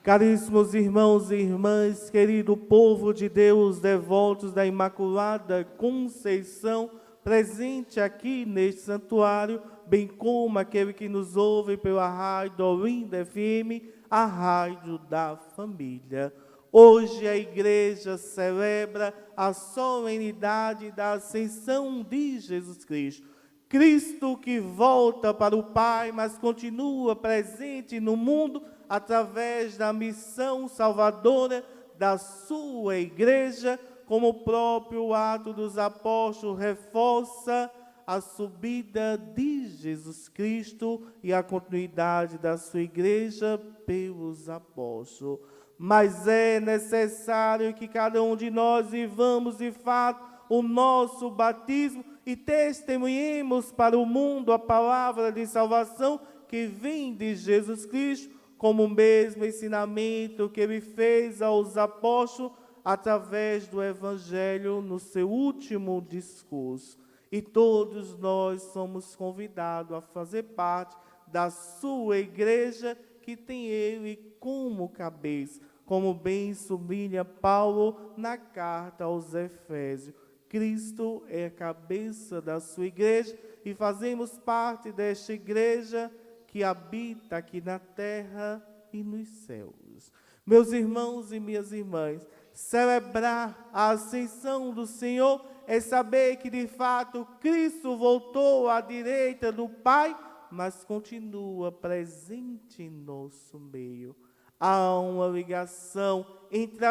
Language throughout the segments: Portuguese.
Caríssimos irmãos e irmãs, querido povo de Deus, devotos da Imaculada Conceição, presente aqui neste santuário, bem como aquele que nos ouve pela rádio Olinda FM, a rádio da família. Hoje a igreja celebra a solenidade da Ascensão de Jesus Cristo. Cristo que volta para o Pai, mas continua presente no mundo através da missão salvadora da sua igreja, como o próprio Atos dos Apóstolos reforça a subida de Jesus Cristo e a continuidade da sua igreja pelos apóstolos. Mas é necessário que cada um de nós vivamos de fato o nosso batismo e testemunhemos para o mundo a palavra de salvação que vem de Jesus Cristo, como o mesmo ensinamento que ele fez aos apóstolos através do Evangelho no seu último discurso. E todos nós somos convidados a fazer parte da sua igreja, que tem ele como cabeça, como bem sublinha Paulo na carta aos Efésios. Cristo é a cabeça da sua igreja e fazemos parte desta igreja que habita aqui na terra e nos céus. Meus irmãos e minhas irmãs, celebrar a ascensão do Senhor é saber que de fato Cristo voltou à direita do Pai, mas continua presente em nosso meio. Há uma ligação entre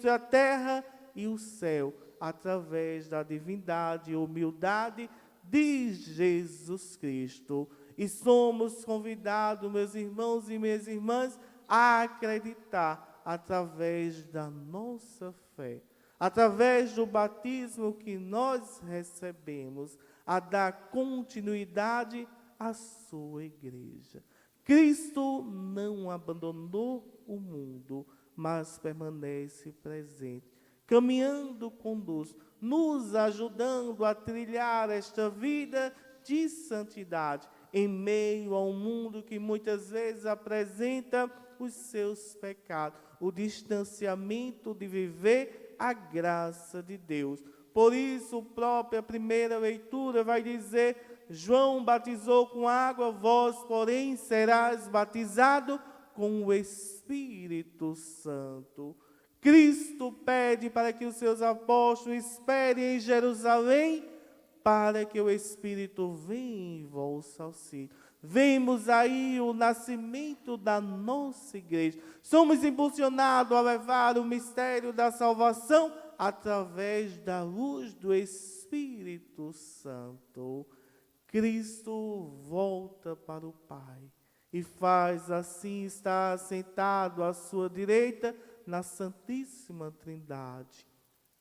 a terra e o céu, através da divindade e humildade de Jesus Cristo. E somos convidados, meus irmãos e minhas irmãs, a acreditar através da nossa fé, através do batismo que nós recebemos, a dar continuidade à sua igreja. Cristo não abandonou o mundo, mas permanece presente, caminhando conosco, nos ajudando a trilhar esta vida de santidade, em meio a um mundo que muitas vezes apresenta os seus pecados, o distanciamento de viver a graça de Deus. Por isso, a própria primeira leitura vai dizer: João batizou com água, vós, porém, serás batizado com o Espírito Santo. Cristo pede para que os seus apóstolos esperem em Jerusalém, para que o Espírito venha em vosso auxílio. Vemos aí o nascimento da nossa igreja. Somos impulsionados a levar o mistério da salvação através da luz do Espírito Santo. Cristo volta para o Pai e faz assim estar sentado à sua direita na Santíssima Trindade,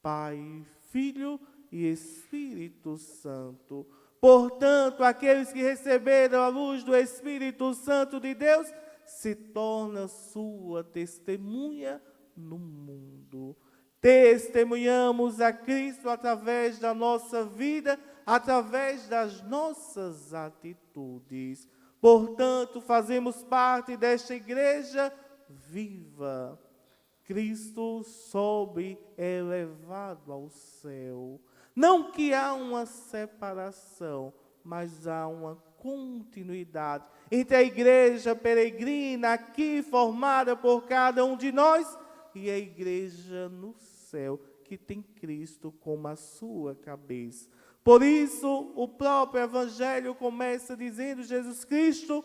Pai, Filho e Espírito Santo. Portanto, aqueles que receberam a luz do Espírito Santo de Deus se tornam sua testemunha no mundo. Testemunhamos a Cristo através da nossa vida, através das nossas atitudes. Portanto, fazemos parte desta igreja viva. Cristo sobe elevado ao céu. Não que há uma separação, mas há uma continuidade entre a igreja peregrina aqui formada por cada um de nós e a igreja no céu, que tem Cristo como a sua cabeça. Por isso, o próprio Evangelho começa dizendo: Jesus Cristo,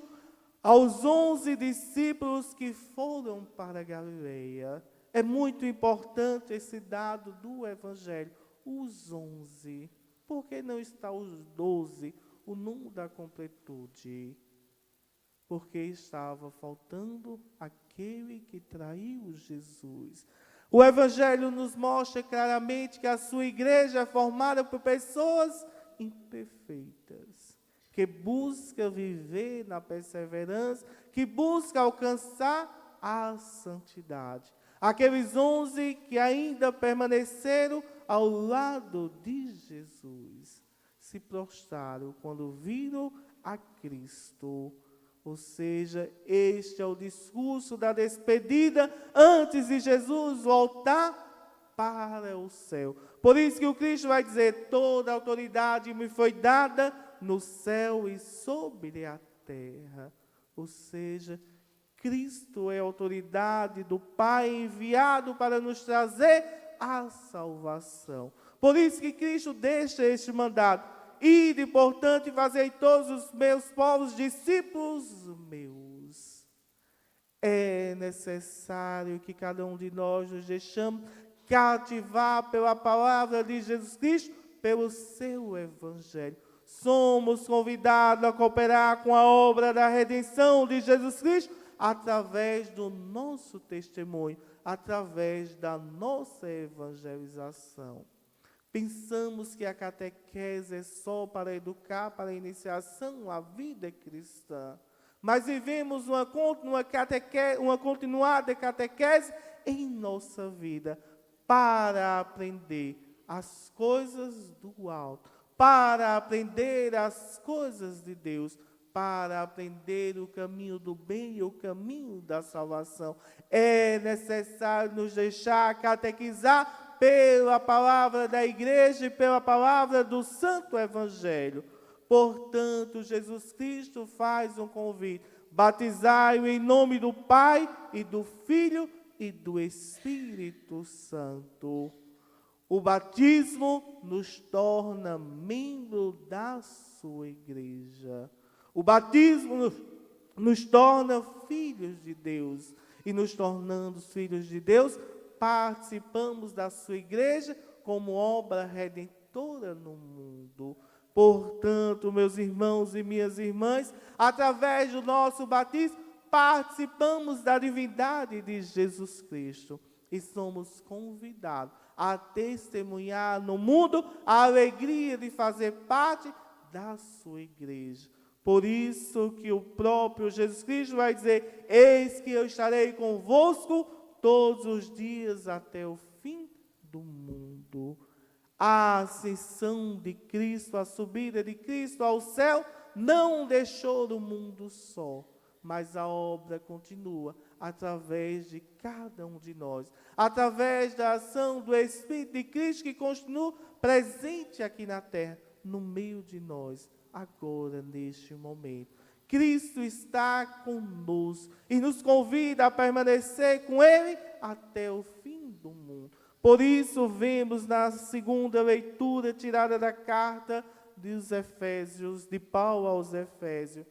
aos 11 discípulos que foram para a Galileia. É muito importante esse dado do Evangelho. Os 11. Por que não está os 12, o número da completude? Porque estava faltando aquele que traiu Jesus. O Evangelho nos mostra claramente que a sua igreja é formada por pessoas imperfeitas, que busca viver na perseverança, que busca alcançar a santidade. Aqueles 11 que ainda permaneceram ao lado de Jesus se prostraram quando viram a Cristo. Ou seja, este é o discurso da despedida antes de Jesus voltar para o céu. Por isso que o Cristo vai dizer: toda a autoridade me foi dada no céu e sobre a terra. Ou seja, Cristo é a autoridade do Pai enviado para nos trazer a salvação. Por isso que Cristo deixa este mandado: ide, portanto, e fazei todos os meus povos discípulos meus. É necessário que cada um de nós nos deixemos cativar pela palavra de Jesus Cristo, pelo seu Evangelho. Somos convidados a cooperar com a obra da redenção de Jesus Cristo através do nosso testemunho, através da nossa evangelização. Pensamos que a catequese é só para educar, para a iniciação à vida cristã. Mas vivemos uma continuada catequese em nossa vida, para aprender as coisas do alto, para aprender as coisas de Deus, para aprender o caminho do bem e o caminho da salvação. É necessário nos deixar catequizar pela palavra da igreja e pela palavra do Santo Evangelho. Portanto, Jesus Cristo faz um convite: batizai-o em nome do Pai e do Filho e do Espírito Santo. O batismo nos torna membro da sua igreja. O batismo nos torna filhos de Deus. E nos tornando filhos de Deus, participamos da sua igreja como obra redentora no mundo. Portanto, meus irmãos e minhas irmãs, através do nosso batismo, participamos da divindade de Jesus Cristo. E somos convidados a testemunhar no mundo a alegria de fazer parte da sua igreja. Por isso que o próprio Jesus Cristo vai dizer: eis que eu estarei convosco todos os dias até o fim do mundo. A ascensão de Cristo, a subida de Cristo ao céu, não deixou o mundo só, mas a obra continua através de cada um de nós, através da ação do Espírito de Cristo que continua presente aqui na terra, no meio de nós, agora, neste momento. Cristo está conosco e nos convida a permanecer com Ele até o fim do mundo. Por isso, vemos na segunda leitura tirada da carta dos Efésios, de Paulo aos Efésios: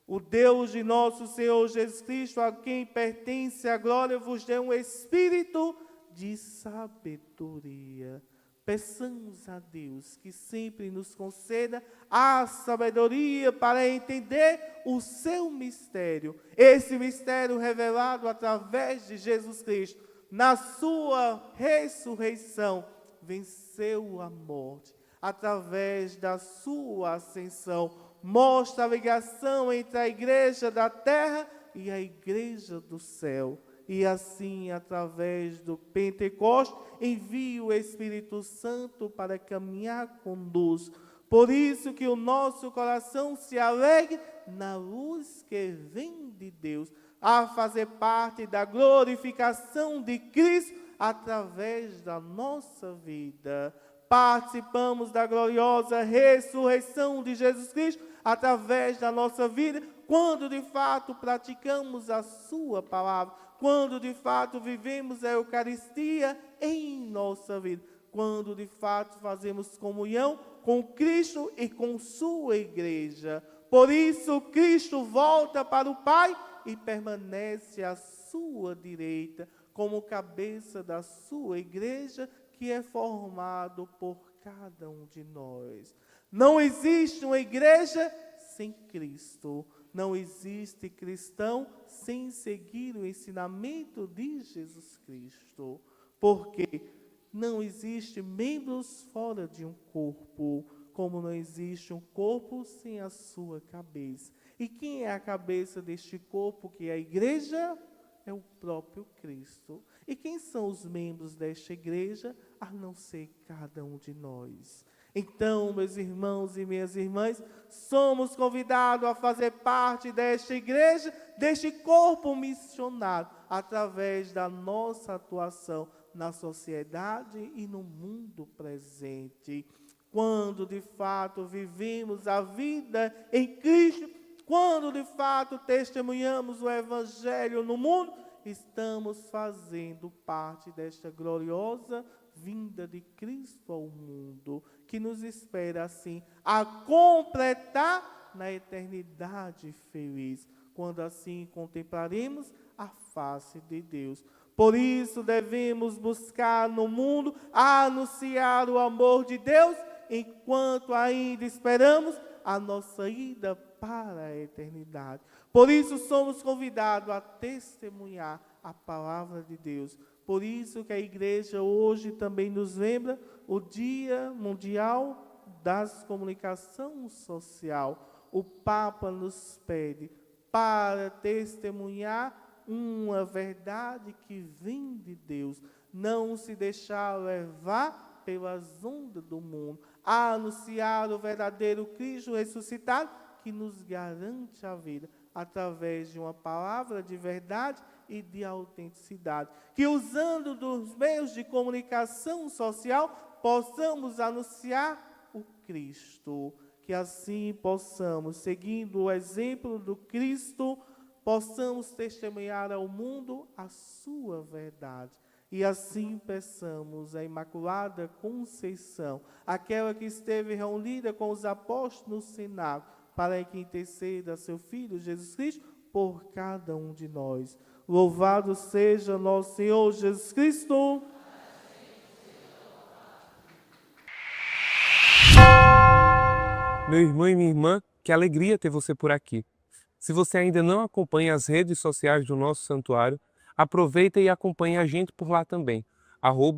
o Deus de nosso Senhor Jesus Cristo, a quem pertence a glória, vos dê um espírito de sabedoria. Peçamos a Deus que sempre nos conceda a sabedoria para entender o seu mistério. Esse mistério revelado através de Jesus Cristo. Na sua ressurreição, venceu a morte. Através da sua ascensão, mostra a ligação entre a igreja da terra e a igreja do céu. E assim, através do Pentecostes, envia o Espírito Santo para caminhar conosco. Por isso que o nosso coração se alegre na luz que vem de Deus, a fazer parte da glorificação de Cristo através da nossa vida. Participamos da gloriosa ressurreição de Jesus Cristo através da nossa vida, quando de fato praticamos a sua palavra, quando de fato vivemos a Eucaristia em nossa vida, quando de fato fazemos comunhão com Cristo e com sua igreja. Por isso, Cristo volta para o Pai e permanece à sua direita, como cabeça da sua igreja, que é formado por cada um de nós. Não existe uma igreja sem Cristo. Não existe cristão sem seguir o ensinamento de Jesus Cristo. Porque não existe membros fora de um corpo, como não existe um corpo sem a sua cabeça. E quem é a cabeça deste corpo, que é a igreja? É o próprio Cristo. E quem são os membros desta igreja, a não ser cada um de nós? Então, meus irmãos e minhas irmãs, somos convidados a fazer parte desta igreja, deste corpo missionário, através da nossa atuação na sociedade e no mundo presente. Quando de fato vivemos a vida em Cristo, quando de fato testemunhamos o Evangelho no mundo, estamos fazendo parte desta gloriosa vinda de Cristo ao mundo, que nos espera assim a completar na eternidade feliz, quando assim contemplaremos a face de Deus. Por isso devemos buscar no mundo anunciar o amor de Deus, enquanto ainda esperamos a nossa ida para a eternidade. Por isso somos convidados a testemunhar a palavra de Deus. Por isso que a igreja hoje também nos lembra o Dia Mundial das Comunicações Social. O Papa nos pede para testemunhar uma verdade que vem de Deus, não se deixar levar pelas ondas do mundo, a anunciar o verdadeiro Cristo ressuscitado que nos garante a vida através de uma palavra de verdade e de autenticidade. Que usando dos meios de comunicação social possamos anunciar o Cristo. Que assim possamos, seguindo o exemplo do Cristo, possamos testemunhar ao mundo a sua verdade. E assim peçamos a Imaculada Conceição, aquela que esteve reunida com os apóstolos no cenáculo, para que interceda seu Filho Jesus Cristo por cada um de nós. Louvado seja nosso Senhor Jesus Cristo. Meu irmão e minha irmã, que alegria ter você por aqui. Se você ainda não acompanha as redes sociais do nosso santuário, aproveita e acompanhe a gente por lá também,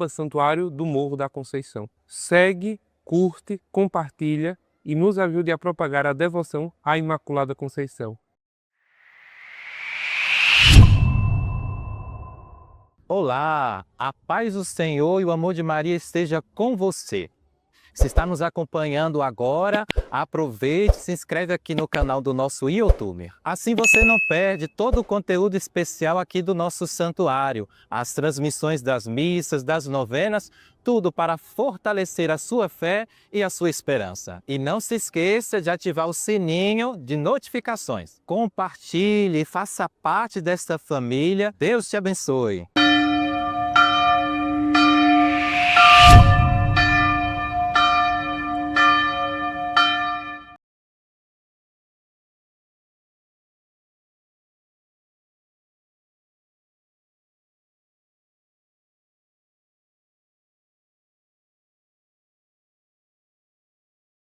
@Santuário do Morro da Conceição. Segue, curte, compartilha e nos ajude a propagar a devoção à Imaculada Conceição. Olá, a paz do Senhor e o amor de Maria esteja com você. Se está nos acompanhando agora, aproveite e se inscreve aqui no canal do nosso YouTuber. Assim você não perde todo o conteúdo especial aqui do nosso santuário, as transmissões das missas, das novenas, tudo para fortalecer a sua fé e a sua esperança. E não se esqueça de ativar o sininho de notificações. Compartilhe e faça parte desta família. Deus te abençoe.